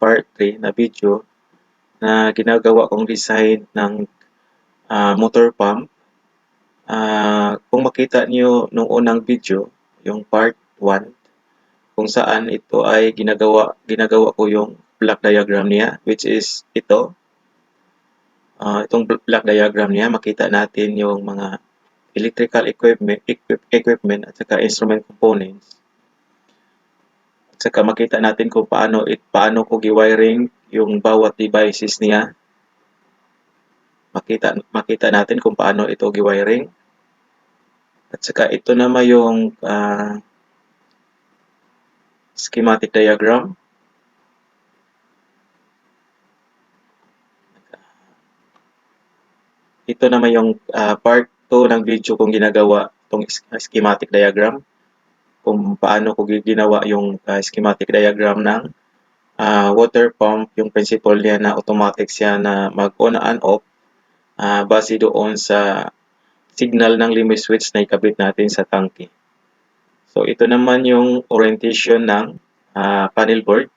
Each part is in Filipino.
part 3 na video na ginagawa kong design ng motor pump. Kung makita niyo nung unang video, yung part 1, kung saan ito ay ginagawa ko yung block diagram niya, which is ito. Itong block diagram niya, makita natin yung mga electrical equipment at saka instrument components. At saka makita natin kung paano ko gi-wiring yung bawat devices niya. Makita natin kung paano ito gi-wiring. At saka ito naman yung schematic diagram. Ito naman yung part 2 ng video kong ginagawa, itong schematic diagram. Kung paano ko ginawa yung schematic diagram ng water pump, yung principle niya na automatic siya na mag-on and off base doon sa signal ng limit switch na ikabit natin sa tangke. So ito naman yung orientation ng panel board.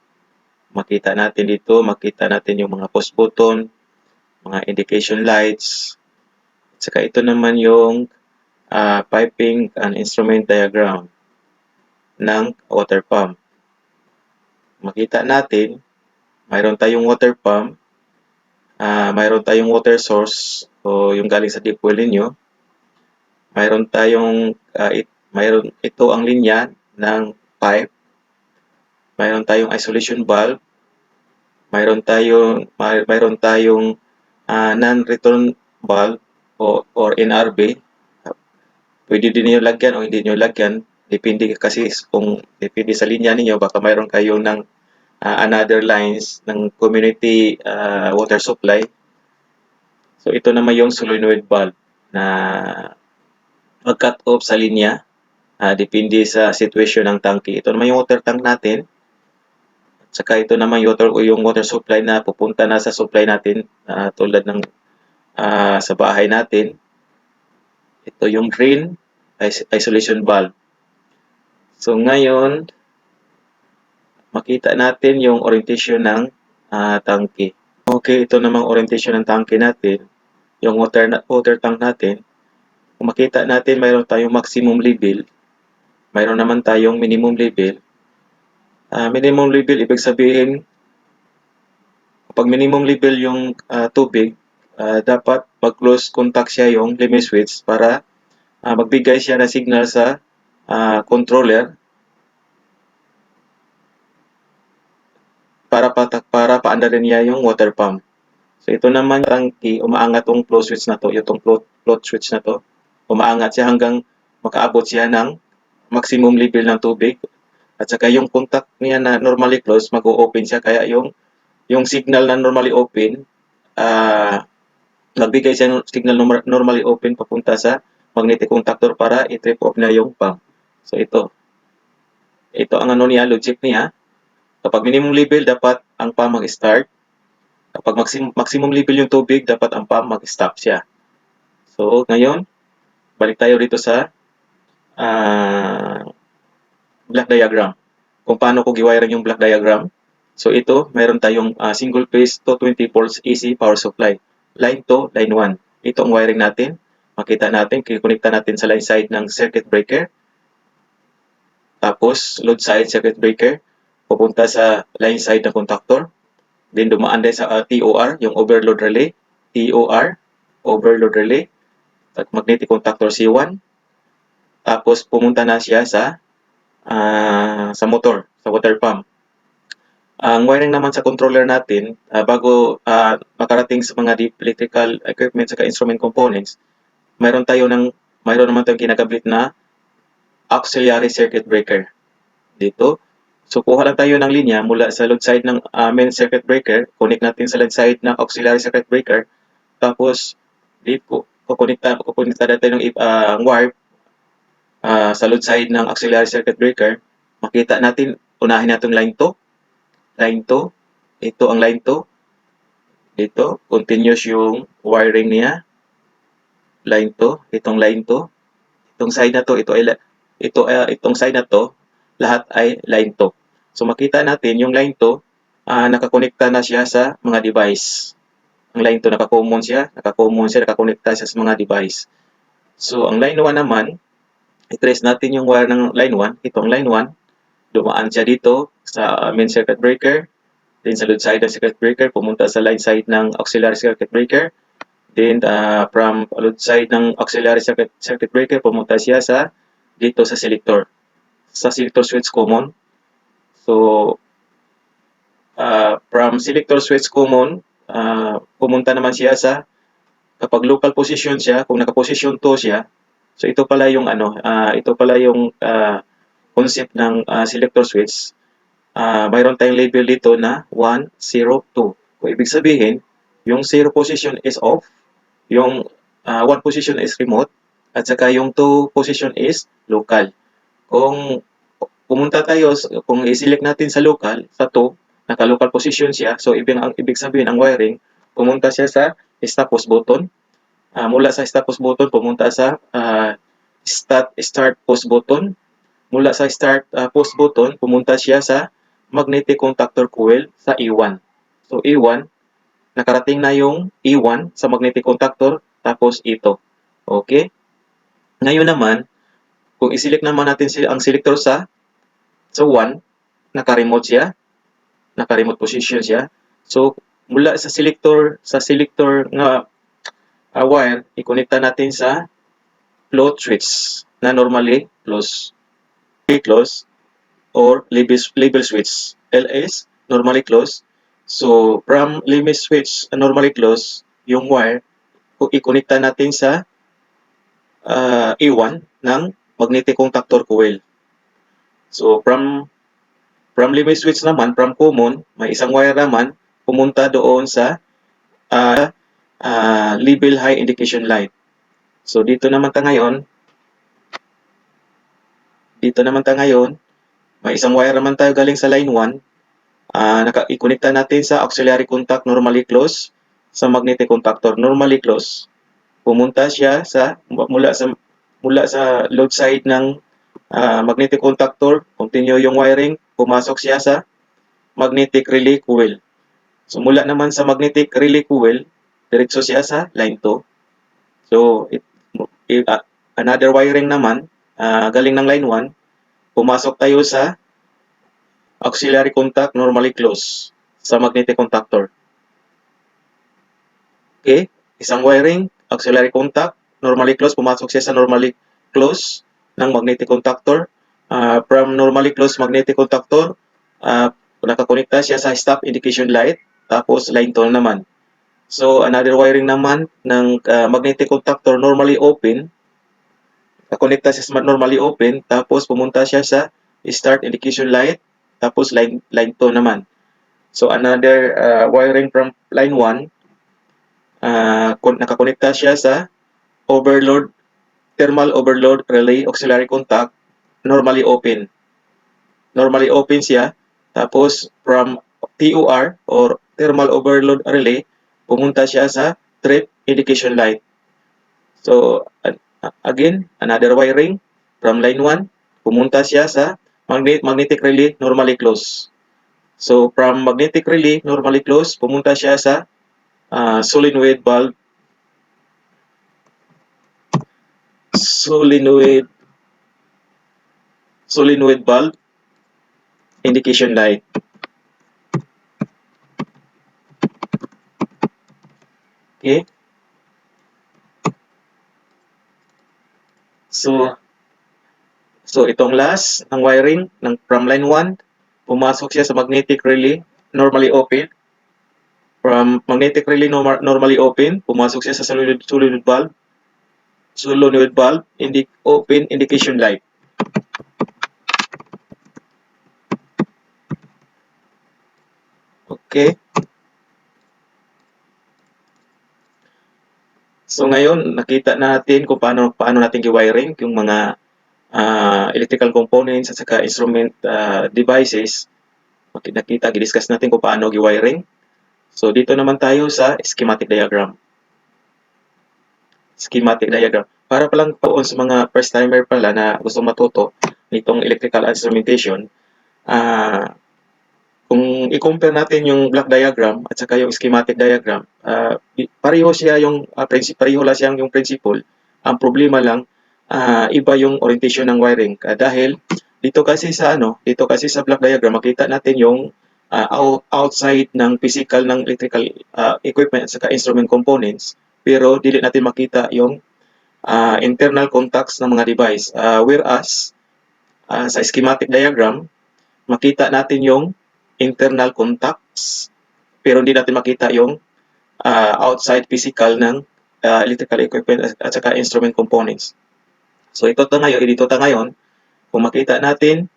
Makita natin dito, makita natin yung mga push button, mga indication lights. At saka ito naman yung piping and instrument diagram ng water pump. Makita natin, mayroon tayong water pump, mayroon tayong water source o yung galing sa deep well ninyo. Mayroon tayong ito ang linya ng pipe. Mayroon tayong isolation valve. Mayroon tayong non-return valve or NRV. Pwede din niyo lagyan o hindi niyo lagyan. Depende kasi depende sa linya niyo, baka mayroon kayo ng another lines ng community water supply. So ito naman yung solenoid valve na mag-cut off sa linya. Depende sa situation ng tangke. Ito naman yung water tank natin. At saka ito naman yung water supply na pupunta na sa supply natin tulad ng sa bahay natin. Ito yung drain, isolation valve. So ngayon, makita natin yung orientation ng tangke. Okay, ito namang orientation ng tangke natin. Yung water tank natin. Kung makita natin, mayroon tayong maximum level. Mayroon naman tayong minimum level. Minimum level, ibig sabihin, kapag minimum level yung tubig, dapat mag-close contact siya yung limit switch para magbigay siya ng signal sa controller para paandarin niya yung water pump. So ito naman yung tangke, umaangat tong flow switch na to, itong float switch na to. Umaangat siya hanggang makaabot siya ng maximum level ng tubig. At saka yung contact niya na normally closed, mag-o-open siya. Kaya yung signal na normally open, magbigay siya ng signal normally open papunta sa magnetic contactor para i-trip off na yung pump. So ito ang logic niya. Kapag minimum level, dapat ang pump mag-start. Kapag maximum level yung tubig, dapat ang pump mag-stop siya. So ngayon, balik tayo dito sa block diagram. Kung paano ko gi-wiring yung block diagram. So ito, meron tayong single phase 220 volts AC power supply. Line 2, line 1. Ito ang wiring natin. Makita natin, kikonekta natin sa line side ng circuit breaker. Tapos, load side circuit breaker. Pupunta sa line side ng contactor. Then dumaan din sa TOR, yung overload relay. TOR, overload relay. At magnetic contactor C1. Tapos pumunta na siya sa motor, sa water pump. Ang wiring naman sa controller natin, bago makarating sa mga deep electrical equipment sa instrument components, mayroon naman tayong kinagabit na auxiliary circuit breaker. Dito. So kuha lang tayo ng linya mula sa load side ng main circuit breaker, connect natin sa load side ng auxiliary circuit breaker. Tapos dito kukonekta natin ng wire sa load side ng auxiliary circuit breaker. Makita natin, unahin natin line 2. Line 2. Ito ang line 2. Dito, continuous yung wiring niya. Line 2. Itong line 2. Itong side na to, itong side na to, lahat ay line 2. So makita natin yung line 2, nakakonekta na siya sa mga device. Ang line 2 naka-common siya, nakakonekta siya sa mga device. So, ang line 1 naman, i-trace natin yung wire ng line 1. Ito ang line 1. Dumaan siya dito sa main circuit breaker. Then sa load side ng circuit breaker, pumunta sa line side ng auxiliary circuit breaker. Then from load side ng auxiliary circuit breaker, pumunta siya sa dito sa selector. Sa selector switch common. So, from selector switch common, pumunta naman siya sa kapag local position siya, kung naka-position 2 siya, so ito pala yung concept ng selector switch. Mayroon tayong label dito na 1, 0, 2. Kung ibig sabihin, yung 0 position is off, yung 1 position is remote, at saka yung 2 position is local. Kung pumunta tayo, kung i-select natin sa local, sa 2, naka-local position siya, so ibig sabihin ang wiring, pumunta siya sa stop push button. Mula sa stop push button, pumunta sa start push button. Mula sa start push button, pumunta siya sa magnetic contactor coil sa E1. So E1, nakarating na yung E1 sa magnetic contactor, tapos ito. Okay? Ngayon naman, kung i-select naman natin ang selector sa 1, naka-remote siya, naka-remote position siya. So mula sa selector nga wire, i-connecta natin sa float switch na normally close or label switch. LS normally close. So from label switch normally close, yung wire i-connecta natin sa E1 ng magnetic contactor coil. So from label switch naman, from common, may isang wire naman pumunta doon sa label high indication light. So dito naman ta ngayon, may isang wire naman tayo galing sa line 1. I-connecta natin sa auxiliary contact normally close sa magnetic contactor normally close. Pumunta siya mula sa load side ng magnetic contactor, continue yung wiring, pumasok siya sa magnetic relay coil. So mula naman sa magnetic relay coil, diretso siya sa line 2. So another wiring naman galing ng line 1, pumasok tayo sa auxiliary contact normally close sa magnetic contactor. Okay, isang wiring, auxiliary contact normally close, pumasok siya sa normally close ng magnetic contactor. From normally close magnetic contactor, nakakonekta siya sa stop indication light, tapos line 2 naman. So another wiring naman ng magnetic contactor normally open, nakakonekta siya sa normally open, tapos pumunta siya sa start indication light, tapos line 2 naman. So another wiring from line 1, nakakonekta siya sa thermal overload relay auxiliary contact normally open. Normally open siya, tapos from TOR or thermal overload relay, pumunta siya sa trip indication light. So again, another wiring from line 1, pumunta siya sa magnetic relay normally close. So from magnetic relay normally close, pumunta siya sa solenoid valve indication light. Okay? So itong last ng wiring from line 1, pumasok siya sa magnetic relay normally open. From magnetic relay normally open, pumasok siya sa solenoid valve open indication light. Okay? So ngayon, nakita natin kung paano natin i-wiring yung mga electrical components at saka instrument devices. Gidiscuss natin kung paano i-wiring. So dito naman tayo sa schematic diagram. Para palang sa mga first timer pala na gusto matuto nitong electrical instrumentation, kung i-compare natin yung block diagram at saka yung schematic diagram, pareho siya yung pareho lang siyang yung principle. Ang problema lang, iba yung orientation ng wiring. Dahil dito kasi sa block diagram makita natin yung outside ng physical ng electrical equipment at saka instrument components, pero dili natin makita yung internal contacts ng mga device. Whereas sa schematic diagram, makita natin yung internal contacts, pero hindi natin makita yung outside physical ng electrical equipment at saka instrument components. So dito ta ngayon, kung makita natin,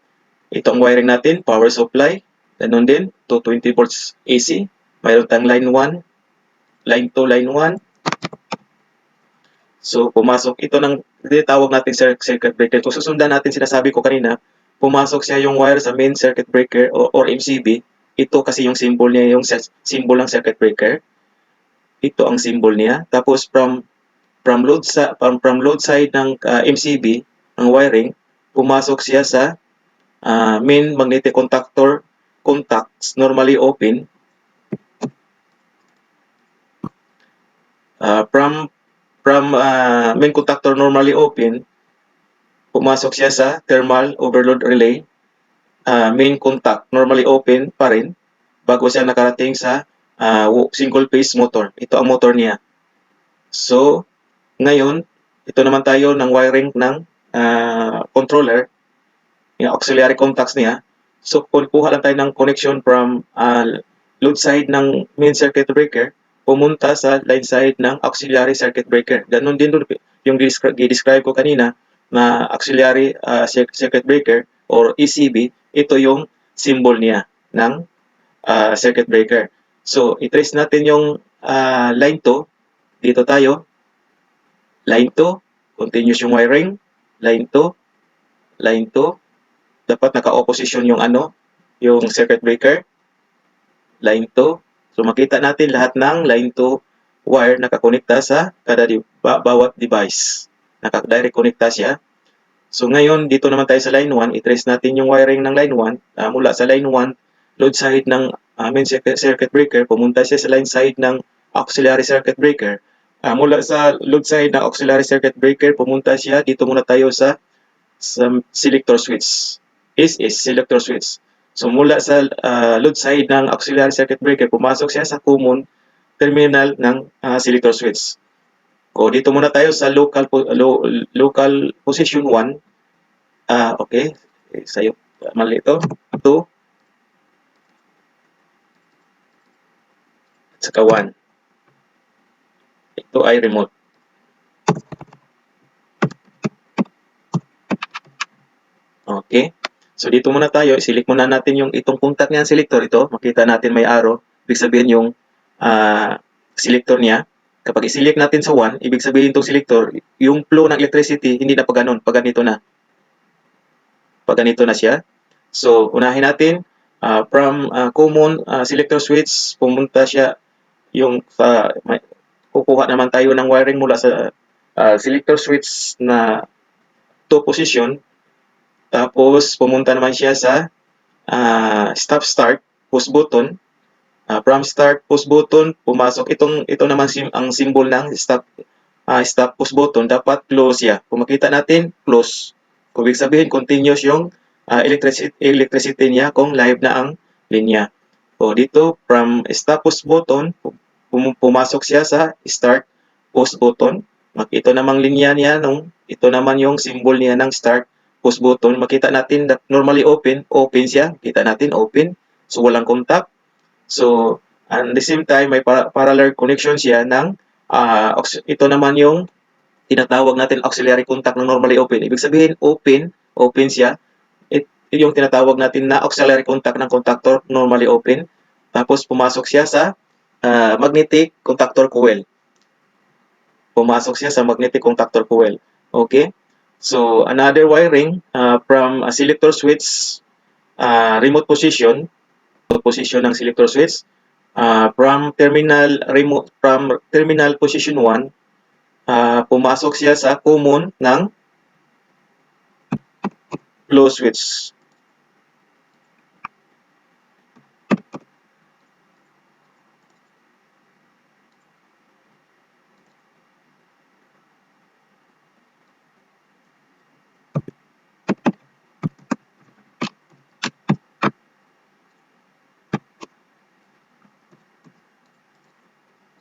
itong wiring natin, power supply, ganun din, 220 volts AC, mayroon tayong line 1, line 2, line 1. So pumasok ito ng tinatawag natin circuit breaker. Kung susundan natin sinasabi ko kanina, pumasok siya yung wire sa main circuit breaker or MCB. Ito kasi yung symbol niya, yung symbol ng circuit breaker. Ito ang symbol niya. Tapos from load side ng MCB, ang wiring, pumasok siya sa main magnetic contacts normally open. From main contactor normally open, pumasok siya sa thermal overload relay. Main contact normally open pa rin bago siya nakarating sa single phase motor. Ito ang motor niya. So, ngayon, ito naman tayo ng wiring ng controller, yung auxiliary contacts niya. So, kuha lang tayo ng connection from load side ng main circuit breaker, pumunta sa line side ng auxiliary circuit breaker. Ganon din doon yung i-describe ko kanina na auxiliary circuit breaker or ECB, ito yung symbol niya ng circuit breaker. So, i-trace natin yung line 2. Dito tayo. Line 2, continuous yung wiring. Line 2, line 2. Dapat naka-opposition yung yung circuit breaker. Line 2. So, makita natin lahat ng line 2 wire nakakonekta sa bawat device. Naka-direct connecta siya. So, ngayon, dito naman tayo sa line 1. I-trace natin yung wiring ng line 1. Mula sa line 1, load side ng main circuit breaker, pumunta siya sa line side ng auxiliary circuit breaker. Mula sa load side ng auxiliary circuit breaker, pumunta siya, dito muna tayo sa selector switch. Is selector switch. So mula sa load side ng auxiliary circuit breaker, pumasok siya sa common terminal ng selector switch. Dito muna tayo sa local position 1. Okay. Sa'yo, mali ito. 2. At saka 1. Ito ay remote. Okay. So dito muna tayo, i-select muna natin yung itong contact niya, selector ito. Makita natin may arrow. Ibig sabihin yung selector niya. Kapag i-select natin sa 1, ibig sabihin itong selector, yung flow ng electricity, hindi na pag ganun, pag ganito na. Pag ganito na siya. So, unahin natin, from common selector switch, pumunta siya yung kukuha naman tayo ng wiring mula sa selector switch na 2 position. Tapos, pumunta naman siya sa stop-start, push button. From start, push button, pumasok. Ito naman ang symbol ng stop push button. Dapat close siya. Kung makita natin, close. Kung ibig sabihin, continuous yung electricity niya kung live na ang linya. So, dito, from stop push button, pumasok siya sa start push button. Ito namang linya niya, ito naman yung symbol niya ng start push button. Makita natin that normally open siya. Kita natin open. So, walang contact. So, at the same time, may parallel connection siya ng ito naman yung tinatawag natin auxiliary contact ng normally open. Ibig sabihin, open siya. Ito yung tinatawag natin na auxiliary contact ng contactor normally open. Tapos, pumasok siya sa magnetic contactor coil. Pumasok siya sa magnetic contactor coil. Okay? So, another wiring from a selector switch remote position ng selector switch from terminal position 1, pumasok siya sa common ng flow switch.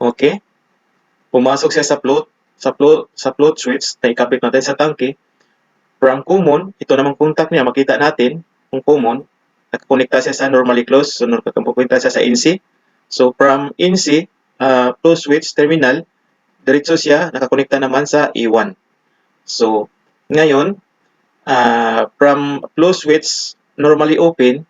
Okay? Pumasok siya sa float switch na ikabit natin sa tangke. From common, ito namang contact niya, makita natin kung common, nakakonekta siya sa normally closed, so pupunta siya sa NC. So from NC, closed switch terminal, diretso siya, nakakonekta naman sa E1. So, ngayon, from closed switch, normally open,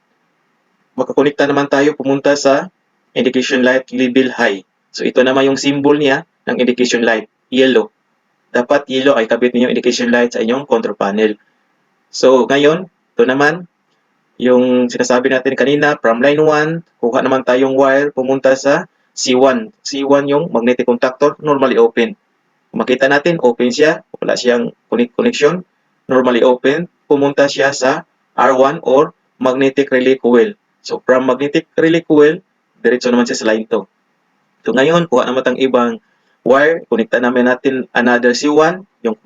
makakonekta naman tayo pumunta sa indication light label high. So, ito naman yung symbol niya ng indication light, yellow. Dapat yellow ay kabit niyo indication light sa inyong control panel. So, ngayon, ito naman, yung sinasabi natin kanina, from line 1, kuha naman tayong wire, pumunta sa C1. C1 yung magnetic contactor, normally open. Makita natin, open siya, wala siyang connection, normally open, pumunta siya sa R1 or magnetic relay coil. So, from magnetic relay coil, diretso naman siya sa line 2. So, ngayon, kuha naman tayong ibang wire, konekta namin natin another C1, yung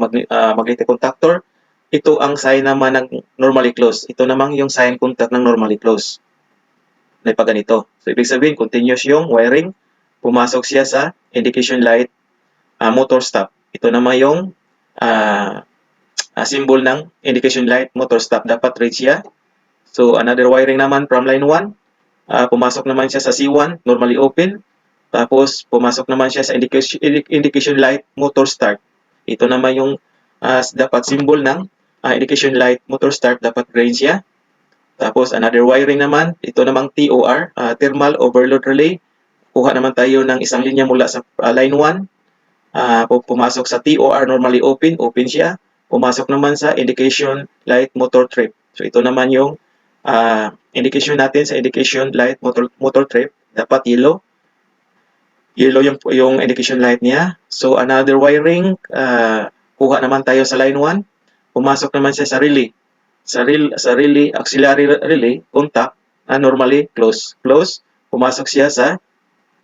magnetic contactor. Ito ang sign naman ng normally closed. Ito naman yung sign contact ng normally closed. Na ganito. So, ibig sabihin, continuous yung wiring. Pumasok siya sa indication light motor stop. Ito naman yung symbol ng indication light motor stop. Dapat red siya. So, another wiring naman from line 1. Pumasok naman siya sa C1, normally open. Tapos, pumasok naman siya sa indication light motor start. Ito naman yung dapat symbol ng indication light motor start, dapat green siya. Tapos, another wiring naman. Ito namang TOR, thermal overload relay. Kuha naman tayo ng isang linya mula sa line 1. Pumasok sa TOR, normally open, open siya. Pumasok naman sa indication light motor trip. So, ito naman yung indication natin sa indication light motor trip. Dapat yellow. Yellow yung indication light niya. So, another wiring, kuha naman tayo sa line 1. Pumasok naman siya sa relay. Sa relay, auxiliary relay, contact, normally close. Close, pumasok siya sa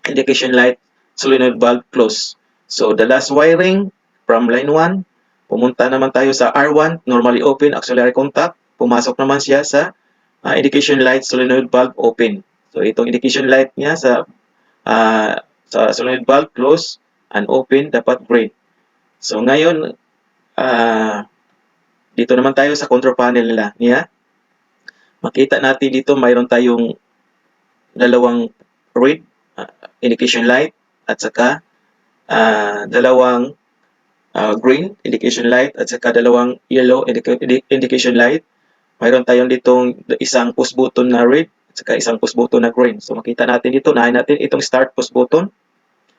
indication light solenoid valve close. So, the last wiring from line 1, pumunta naman tayo sa R1, normally open, auxiliary contact. Pumasok naman siya sa indication light solenoid valve open. So, itong indication light niya sa solenoid valve close and open, dapat green. So, ngayon, dito naman tayo sa control panel niya. Makita natin dito, mayroon tayong dalawang red indication light at saka dalawang green indication light at saka dalawang yellow indication light. Mayroon tayong ditong isang push button na red at saka isang push button na green. So makita natin dito, nahin natin itong start push button.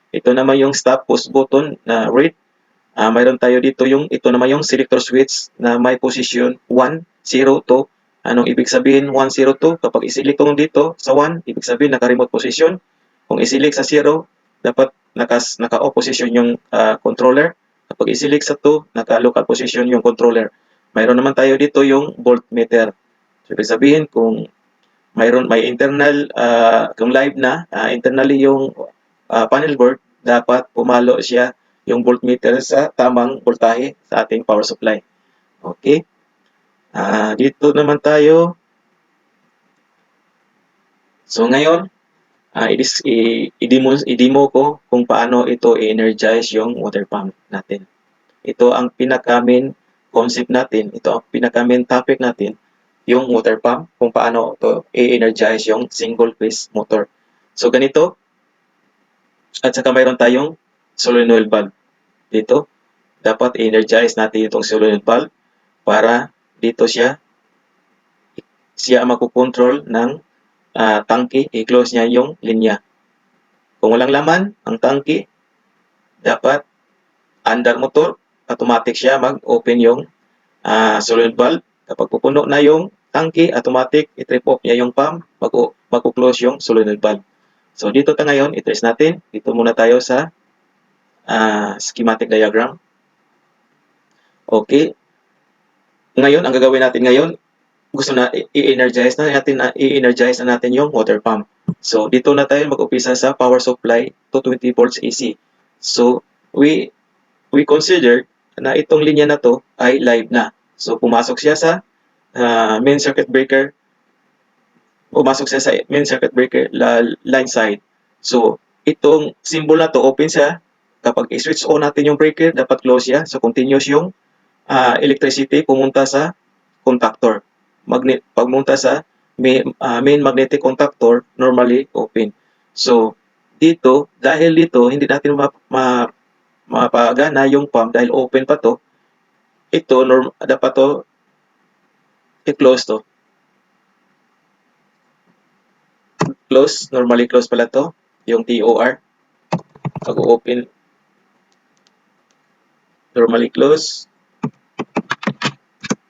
Ito naman yung stop push button na red. Mayroon tayo dito ito naman yung selector switch na may position 1, 0, 2. Anong ibig sabihin 1, 0, 2? Kapag iselect ko dito sa 1, ibig sabihin naka-remote position. Kung iselect sa 0, dapat naka-off position yung controller. Kapag iselect sa 2, naka-local position yung controller. Mayroon naman tayo dito yung voltmeter. So, ibig sabihin kung may internal, kung live na, internally yung panel board, dapat pumalo siya yung voltmeter sa tamang voltahe sa ating power supply. Okay? Dito naman tayo. So ngayon, i-demo ko kung paano ito i-energize yung water pump natin. Ito ang pinaka-main concept natin. Ito ang pinaka-main topic natin, yung water pump, kung paano ito i-energize yung single phase motor. So ganito. At saka mayroon tayong solenoid valve. Dito, dapat i-energize natin itong solenoid valve para dito siya magkukontrol ng tangke, i-close niya yung linya. Kung walang laman ang tangke, dapat under motor, automatic siya mag-open yung solenoid valve. Kapag pupuno na yung tangke, automatic, i-trip off niya yung pump, mag-close yung solenoid valve. So, dito ngayon, i-trace natin. Dito muna tayo sa schematic diagram. Okay. Ngayon, ang gagawin natin ngayon, gusto na i-energize na natin yung water pump. So, dito na tayo mag-umpisa sa power supply 220 volts AC. So, we consider na itong linya na to ay live na. So, pumasok siya sa main circuit breaker line side. So, itong symbol na to, open siya. Kapag i-switch on natin yung breaker, dapat close siya. So continuous yung electricity pumunta sa contactor. Pagmunta sa main magnetic contactor, normally open. So dito, dahil dito, hindi natin mapagana yung pump dahil open pa to. Ito, dapat to i-close to. Close, normally close pala to, yung TOR. Pag-open, normally close.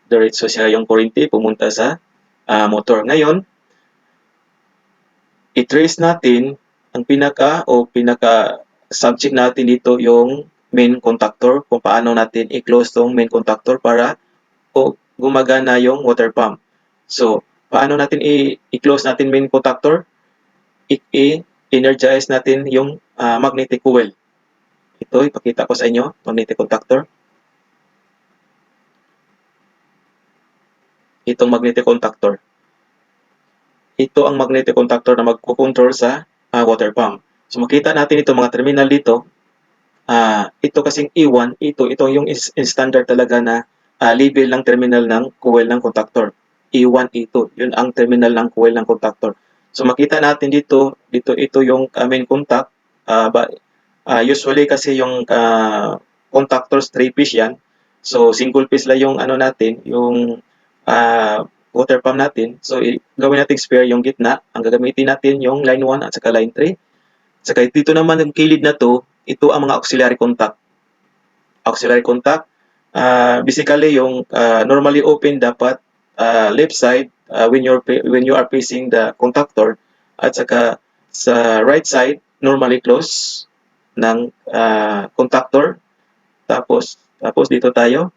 Diretso siya yung kuryente pumunta sa motor. Ngayon, i-trace natin ang pinaka subject natin dito yung main contactor, kung paano natin i-close tong main contactor para gumagana yung water pump. So, paano natin i-close natin main contactor? I-energize natin yung magnetic coil. Ito, ipakita ko sa inyo, magnetic contactor. Itong magnetic contactor. Ito ang magnetic contactor na magko-control sa water pump. So makita natin ito mga terminal dito. Ito kasing E1, ito yung standard talaga na label ng terminal ng coil ng contactor. E1, E2, yun ang terminal ng coil ng contactor. So makita natin dito ito yung main contact. Usually kasi yung contactors 3-piece yan. So single piece lang yung ano natin, yung water pump natin. So gawin natin spare yung gitna. Ang gagamitin natin yung line 1 at saka line 3. Saka dito naman yung kilid na to, ito ang mga auxiliary contact. Auxiliary contact, basically yung normally open dapat left side when you are facing the contactor, at saka sa right side normally close ng contactor. Tapos dito tayo,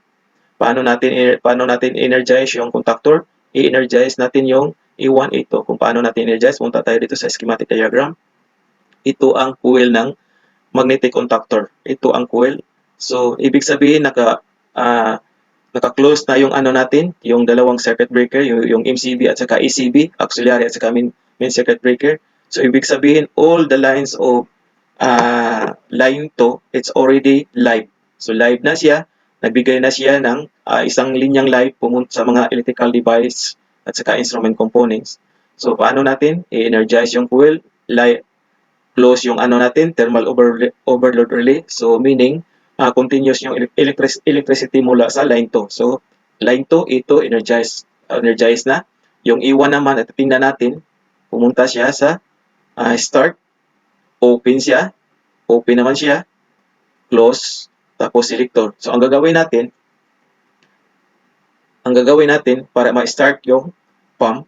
paano natin energize yung contactor? I-energize natin yung E1, E2. Kung paano natin energize, punta tayo dito sa schematic diagram. Ito ang coil ng magnetic contactor. Ito ang coil. So, ibig sabihin naka-close na yung ano natin, yung dalawang circuit breaker, yung MCB at saka ECB, auxiliary at saka main circuit breaker. So, ibig sabihin all the lines of line 2, it's already live. So, live na siya. Nagbigay na siya ng isang linyang live pumunta sa mga electrical device at saka instrument components. So, paano natin i-energize yung coil? Close yung ano natin, thermal overload relay. So, meaning, continuous yung electricity mula sa line 2. So, line 2, ito, energize na. Yung E1 naman, at tingnan natin, pumunta siya sa start, open siya, open naman siya, close, tapos selector. So, ang gagawin natin para ma-start yung pump,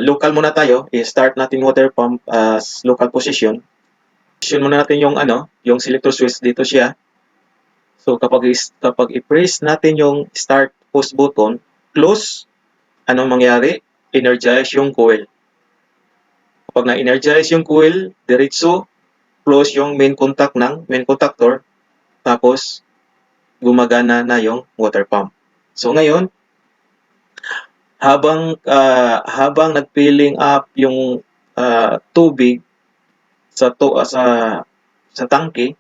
local muna tayo, i-start natin water pump as local position. Position muna natin yung selector switch dito siya. So kapag i-press natin yung start push button, close, anong mangyari? Energize yung coil. Kapag na-energize yung coil, diretso, close yung main contact ng main contactor, tapos gumagana na yung water pump. So ngayon, habang nag-filling up yung tubig sa tangke,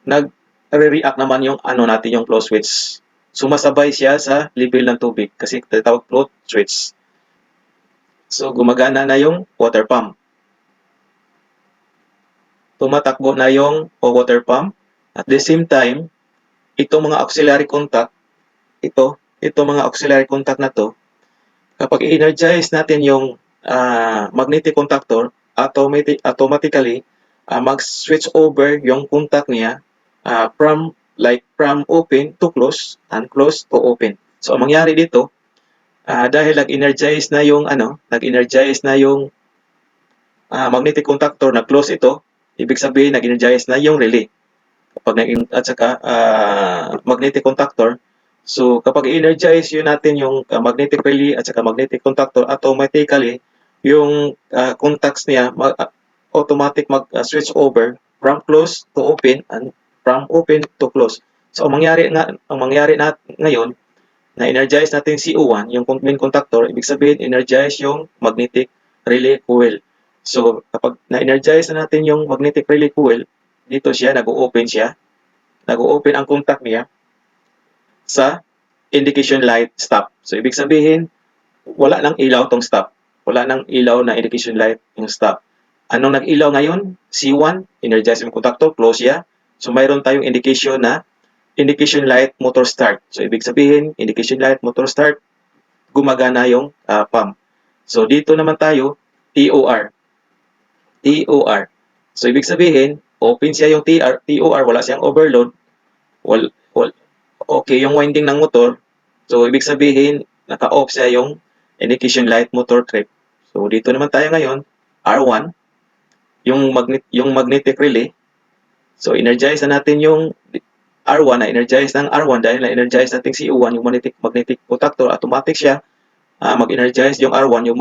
nag-react naman yung natin yung flow switch. Sumasabay siya sa level ng tubig kasi tinatawag flow switch. So gumagana na yung water pump. Tumatakbo na yung water pump. At the same time, itong mga auxiliary contact, ito mga auxiliary contact na to, kapag i-energize natin yung magnetic contactor, automatically mag-switch over yung contact niya from open to close and close to open. So ang mangyari dito, dahil nag-energize na yung magnetic contactor, na close ito, ibig sabihin nag-energize na yung relay. At saka magnetic contactor. So kapag i-energize natin yung magnetic relay at saka magnetic contactor, automatically yung contacts niya automatic mag-switch over from close to open and from open to close. So ang mangyari ngayon, na-energize natin CO1, yung main contactor, ibig sabihin energize yung magnetic relay coil. So, kapag na-energize na natin yung magnetic relay coil, dito siya, nag-o-open siya. Nag-o-open ang contact niya sa indication light stop. So, ibig sabihin, wala nang ilaw tong stop. Wala nang ilaw na indication light yung stop. Anong nag-ilaw ngayon? C1, energize yung kontakto, close siya. So, mayroon tayong indication na indication light motor start. So, ibig sabihin, indication light motor start, gumagana yung pump. So, dito naman tayo, TOR. TOR. So, ibig sabihin, open siya yung TOR, wala siyang overload, okay yung winding ng motor. So, ibig sabihin, naka-off siya yung indication light motor trip. So, dito naman tayo ngayon, R1, yung magnetic relay. So, energize na natin yung R1, na-energize ng R1 dahil na-energize natin CO1, yung magnetic contactor, automatic siya mag-energize yung R1, yung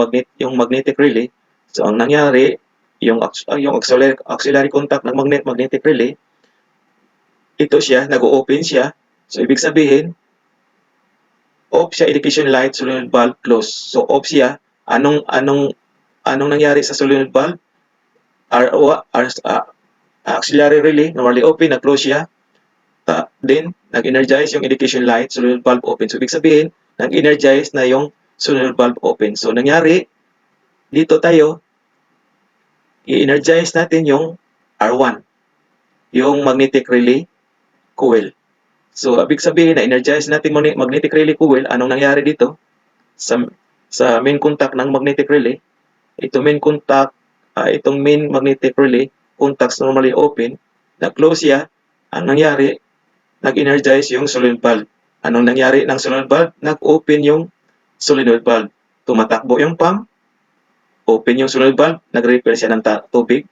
magnetic relay. So, ang nangyari, yung auxiliary contact ng magnetic relay, ito siya, nag-o-open siya. So, ibig sabihin, off siya, indication light, solenoid valve, close. So, off siya. Anong nangyari sa solenoid valve? Auxiliary relay, normally open, nag-close siya. Then, nag-energize yung indication light, solenoid valve open. So, ibig sabihin, nag-energize na yung solenoid valve open. So, nangyari, dito tayo, i-energize natin yung R1, yung magnetic relay coil. So, ibig sabihin, na-energize natin magnetic relay coil. Anong nangyari dito? Sa main contact ng magnetic relay, itong main magnetic relay, contacts normally open, na-close siya. Ang nangyari, nag-energize yung solenoid valve. Anong nangyari ng solenoid valve? Nag-open yung solenoid valve. Tumatakbo yung pump, open yung solenoid valve, nag-refill siya ng tubig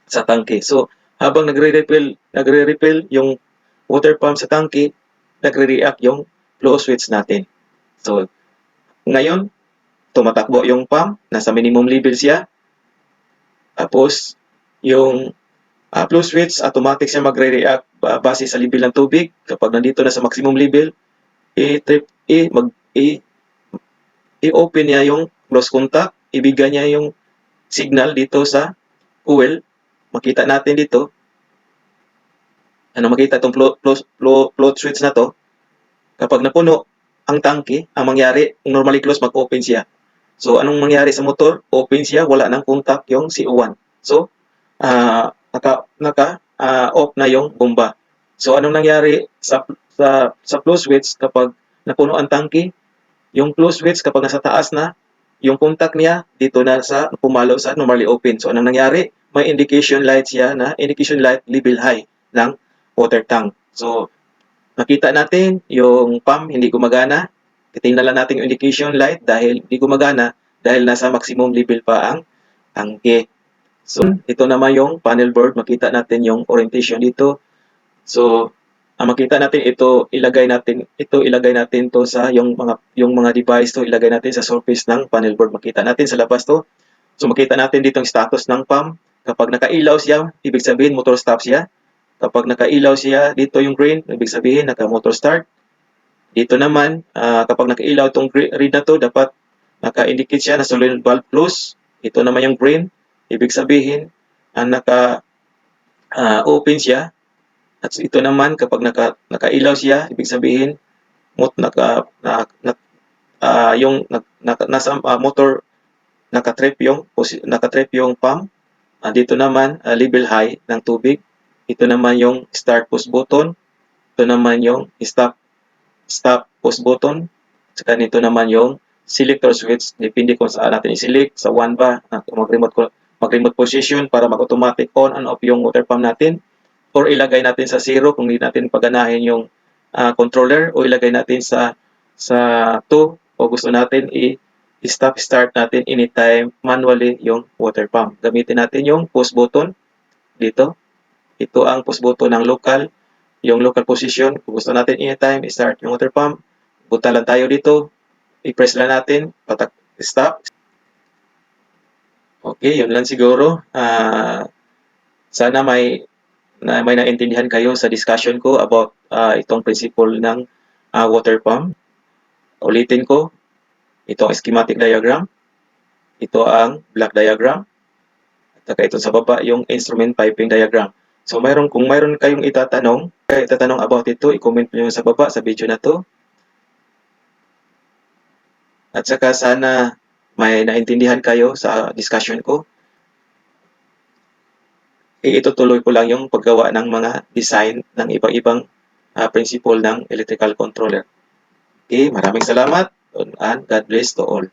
sa tangke. So, habang nagre-refill yung water pump sa tangke, nagre-react yung flow switch natin. So, ngayon, tumatakbo yung pump, nasa minimum level siya. Tapos, yung flow switch, automatic siya magre-react base sa level ng tubig. Kapag nandito na sa maximum level, i-open niya yung close contact, ibigay niya yung signal dito sa coil. Makita natin dito, makita itong flow switch na to, kapag napuno ang tangke, ang mangyari, normally close, mag-open siya. So, anong mangyari sa motor? Open siya, wala nang contact yung CO1. So, off na yung bomba. So, anong nangyari sa flow switch kapag napuno ang tangke? Yung flow switch kapag nasa taas na, yung contact niya dito na sa pumalo sa normally open. So, anong nangyari? May indication light siya na indication light level high ng water tank. So, nakita natin yung pump hindi gumagana. Tingnan lang natin yung indication light dahil hindi gumagana dahil nasa maximum level pa ang tangke. So, ito naman yung panel board. Makita natin yung orientation dito. So, makita natin ilagay natin to sa yung mga device to, ilagay natin sa surface ng panel board. Makita natin sa labas to. So, makita natin dito yung status ng pump. Kapag nakailaw siya, ibig sabihin motor stop siya. Kapag nakailaw siya, dito yung green, ibig sabihin naka-motor start. Dito naman, kapag nakailaw itong red na to, dapat naka-indicate siya na solenoid valve close. Ito naman yung green, ibig sabihin naka-open siya. At ito naman, kapag nakailaw siya, ibig sabihin nasa motor naka-trip yung pump. Dito naman, level high ng tubig. Ito naman yung start push button. Ito naman yung stop push button. Saka nito naman yung selector switch. Depende kung saan natin i-select. Sa 1 ba, mag-remote position para mag-automatic on and off yung water pump natin. Or ilagay natin sa 0 kung hindi natin paganahin yung controller. O ilagay natin sa 2 o gusto natin i-stop start natin anytime manually yung water pump. Gamitin natin yung push button dito. Ito ang push button ng local. Yung local position, kung gusto natin anytime i-start yung water pump, punta lang tayo dito, i-press lang natin, stop. Okay, yun lang siguro. Sana may naintindihan kayo sa discussion ko about itong principle ng water pump. Ulitin ko, ito ang schematic diagram. Ito ang block diagram. Saka ito sa baba yung instrument piping diagram. So kung mayroon kayong itatanong about ito, i-comment nyo sa baba sa video na to. At saka sana may naintindihan kayo sa discussion ko. Itutuloy ko lang yung paggawa ng mga design ng ibang-ibang principle ng electrical controller. Okay, maraming salamat and God bless to all.